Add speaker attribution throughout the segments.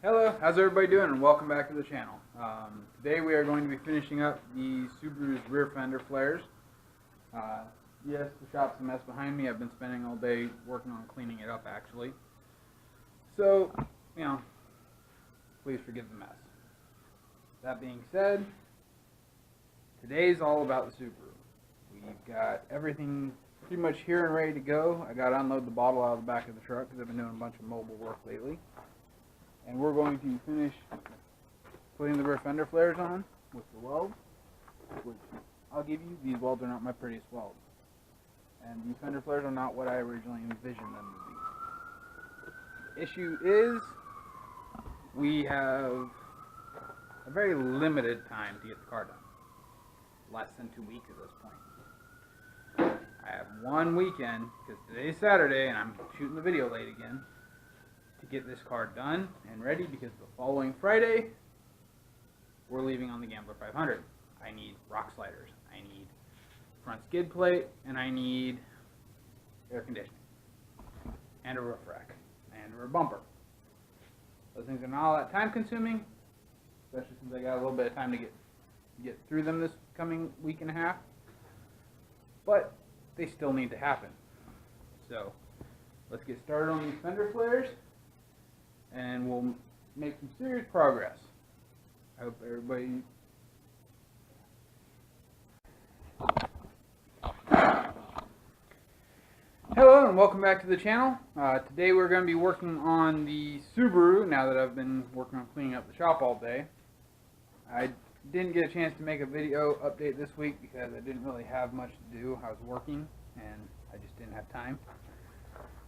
Speaker 1: Hello, how's everybody doing, and welcome back to the channel. Today we are going to be finishing up the Subaru's rear fender flares. Yes, the shop's a mess behind me. I've been spending all day working on cleaning it up, actually. So, please forgive the mess. That being said, today's all about the Subaru. We've got everything pretty much here and ready to go. I got to unload the bottle out of the back of the truck because I've been doing a bunch of mobile work lately. And we're going to finish putting the rear fender flares on with the welds, which I'll give you, these welds are not my prettiest welds. And these fender flares are not what I originally envisioned them to be. The issue is, we have a very limited time to get the car done. Less than 2 weeks at this point. I have one weekend, because today's Saturday and I'm shooting the video late again, to get this car done and ready, because the following Friday we're leaving on the Gambler 500. I need rock sliders, I need front skid plate, and I need air conditioning and a roof rack and a rear bumper. Those things are not all that time consuming, especially since I got a little bit of time to get through them this coming week and a half, but they still need to happen. So let's get started on these fender flares and we'll make some serious progress. I hope everybody... Hello and welcome back to the channel. Today we're going to be working on the Subaru, now that I've been working on cleaning up the shop all day. I didn't get a chance to make a video update this week because I didn't really have much to do. I was working and I just didn't have time.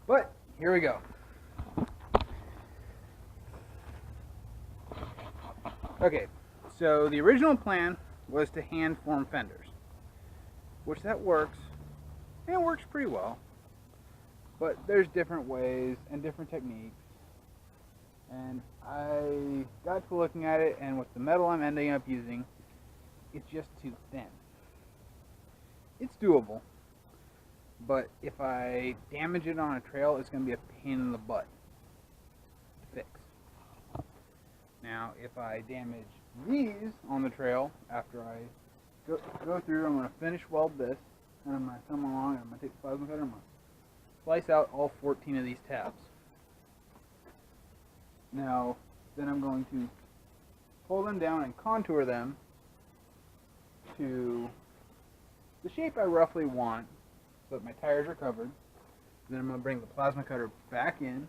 Speaker 1: But here we go. Okay, so the original plan was to hand form fenders, which that works, and it works pretty well, but there's different ways and different techniques, and I got to looking at it, and with the metal I'm ending up using, it's just too thin. It's doable, but if I damage it on a trail, it's going to be a pain in the butt to fix. Now, if I damage these on the trail, after I go through, I'm going to finish weld this, and I'm going to come along and I'm going to take the plasma cutter and I'm going to slice out all 14 of these tabs. Now, then I'm going to pull them down and contour them to the shape I roughly want, so that my tires are covered. Then I'm going to bring the plasma cutter back in.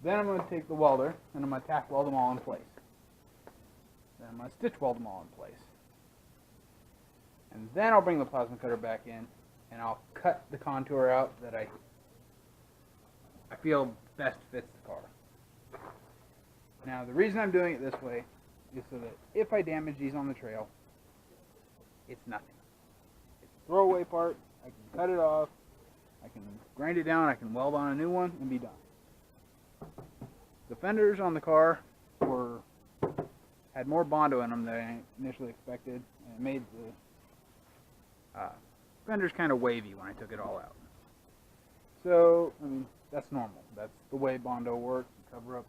Speaker 1: Then I'm going to take the welder and I'm going to tack weld them all in place. Then I'm going to stitch weld them all in place. And then I'll bring the plasma cutter back in and I'll cut the contour out that I feel best fits the car. Now, the reason I'm doing it this way is so that if I damage these on the trail, it's nothing. It's a throwaway part. I can cut it off, I can grind it down, I can weld on a new one and be done. The fenders on the car had more Bondo in them than I initially expected, and it made the fenders kind of wavy when I took it all out. So, I mean, that's normal. That's the way Bondo works. You cover up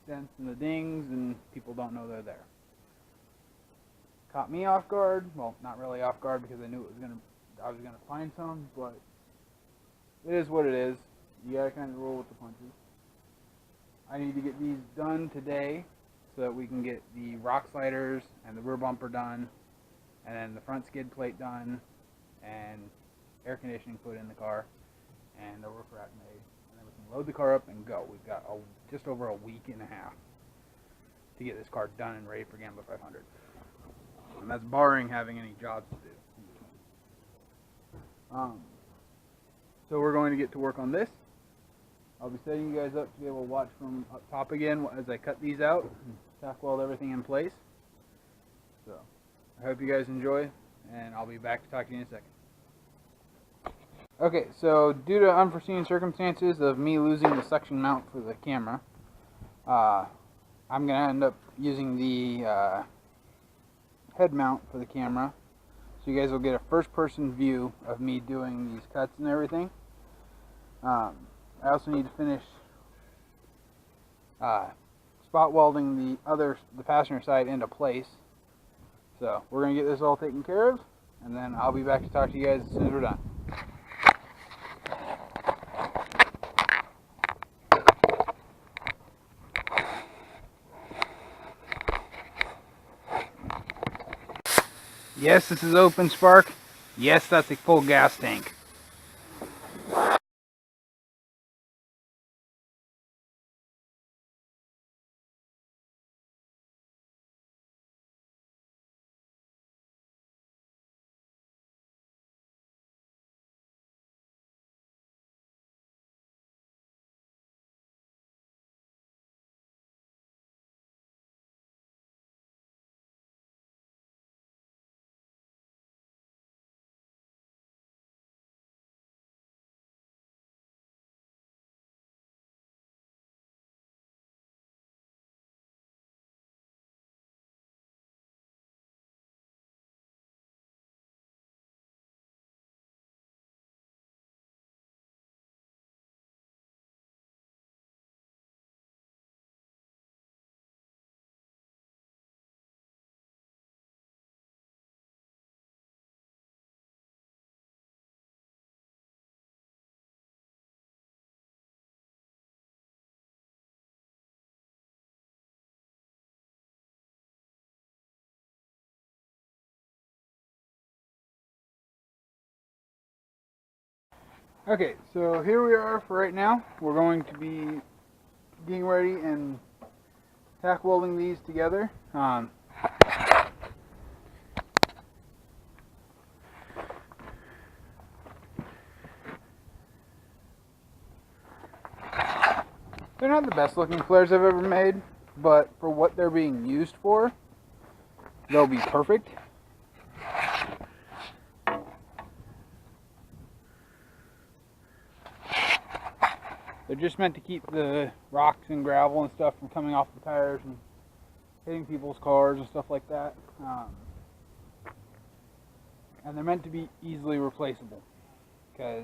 Speaker 1: the dents and the dings, and people don't know they're there. Caught me off guard. Well, not really off guard because I knew I was gonna find some, but it is what it is. You gotta kind of roll with the punches. I need to get these done today so that we can get the rock sliders and the rear bumper done, and then the front skid plate done, and air conditioning put in the car, and the roof rack made, and then we can load the car up and go. We've got just over a week and a half to get this car done and ready for Gambler 500, and that's barring having any jobs to do. So we're going to get to work on this. I'll be setting you guys up to be able to watch from up top again as I cut these out and tack weld everything in place. So, I hope you guys enjoy, and I'll be back to talk to you in a second. Okay, so due to unforeseen circumstances of me losing the suction mount for the camera, I'm going to end up using the head mount for the camera, so you guys will get a first-person view of me doing these cuts and everything. I also need to finish spot welding the passenger side into place. So we're going to get this all taken care of, and then I'll be back to talk to you guys as soon as we're done. Yes, this is open spark. Yes, that's a full gas tank. Okay, so here we are for right now. We're going to be getting ready and tack welding these together. They're not the best looking flares I've ever made, but for what they're being used for, they'll be perfect. They're just meant to keep the rocks and gravel and stuff from coming off the tires and hitting people's cars and stuff like that. And they're meant to be easily replaceable, because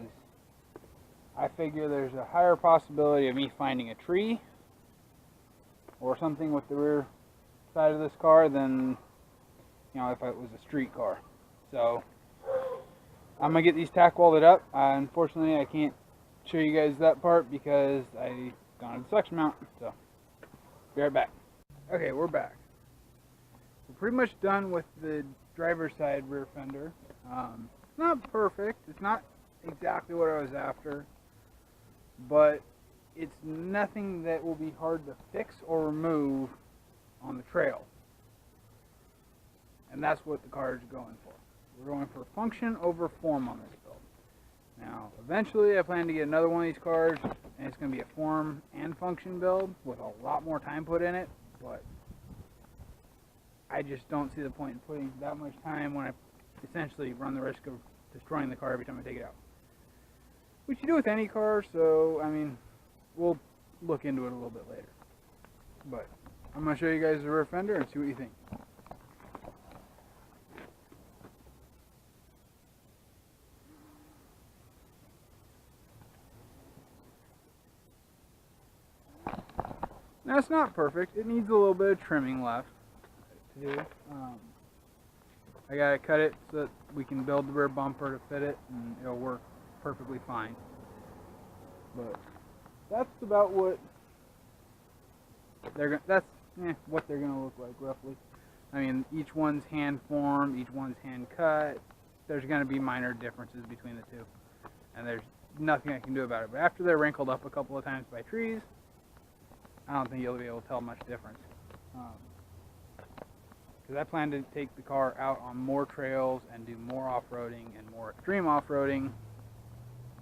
Speaker 1: I figure there's a higher possibility of me finding a tree or something with the rear side of this car than, if it was a street car. So I'm gonna get these tack welded up. Unfortunately, I can't show you guys that part because I don't have the suction mount. So be right back. Okay, we're back. We're pretty much done with the driver's side rear fender. It's not perfect. It's not exactly what I was after, but it's nothing that will be hard to fix or remove on the trail. And that's what the car is going for. We're going for function over form on this build. Now, eventually I plan to get another one of these cars, and it's going to be a form and function build with a lot more time put in it, but I just don't see the point in putting that much time when I essentially run the risk of destroying the car every time I take it out. Which you do with any car, so, we'll look into it a little bit later. But I'm going to show you guys the rear fender and see what you think. Now, it's not perfect. It needs a little bit of trimming left to do. I gotta cut it so that we can build the rear bumper to fit it, and it'll work perfectly fine. But that's about what what they're gonna look like roughly. Each one's hand formed, each one's hand cut. There's gonna be minor differences between the two, and there's nothing I can do about it. But after they're wrinkled up a couple of times by trees, I don't think you'll be able to tell much difference. Because I plan to take the car out on more trails and do more off-roading and more extreme off-roading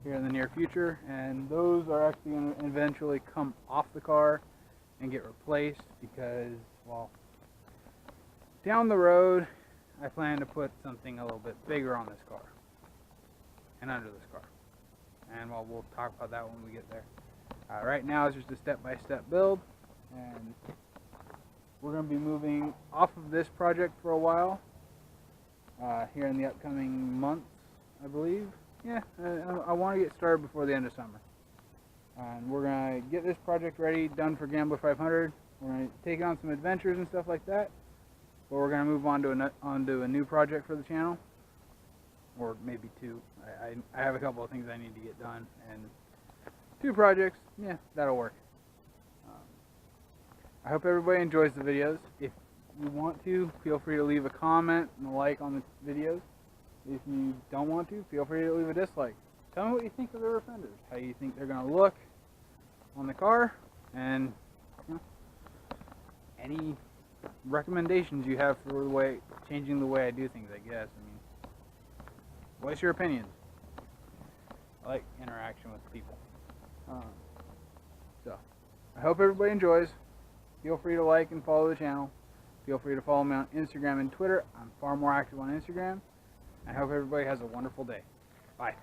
Speaker 1: here in the near future, and those are actually going to eventually come off the car and get replaced because, well, down the road I plan to put something a little bit bigger on this car and under this car, and well, we'll talk about that when we get there. Right now it's just a step-by-step build, and we're going to be moving off of this project for a while here in the upcoming months, I believe. Yeah, I want to get started before the end of summer. And we're going to get this project ready, done for Gambler 500. We're going to take on some adventures and stuff like that. But we're going to move on to onto a new project for the channel. Or maybe two. I have a couple of things I need to get done. And 2 projects, yeah, that'll work. I hope everybody enjoys the videos. If you want to, feel free to leave a comment and a like on the videos. If you don't want to, feel free to leave a dislike. Tell me what you think of the rear fenders, how you think they're going to look on the car, and you know, any recommendations you have for changing the way I do things, I guess. I mean, what's your opinions? I like interaction with people. So, I hope everybody enjoys. Feel free to like and follow the channel. Feel free to follow me on Instagram and Twitter. I'm far more active on Instagram. I hope everybody has a wonderful day. Bye.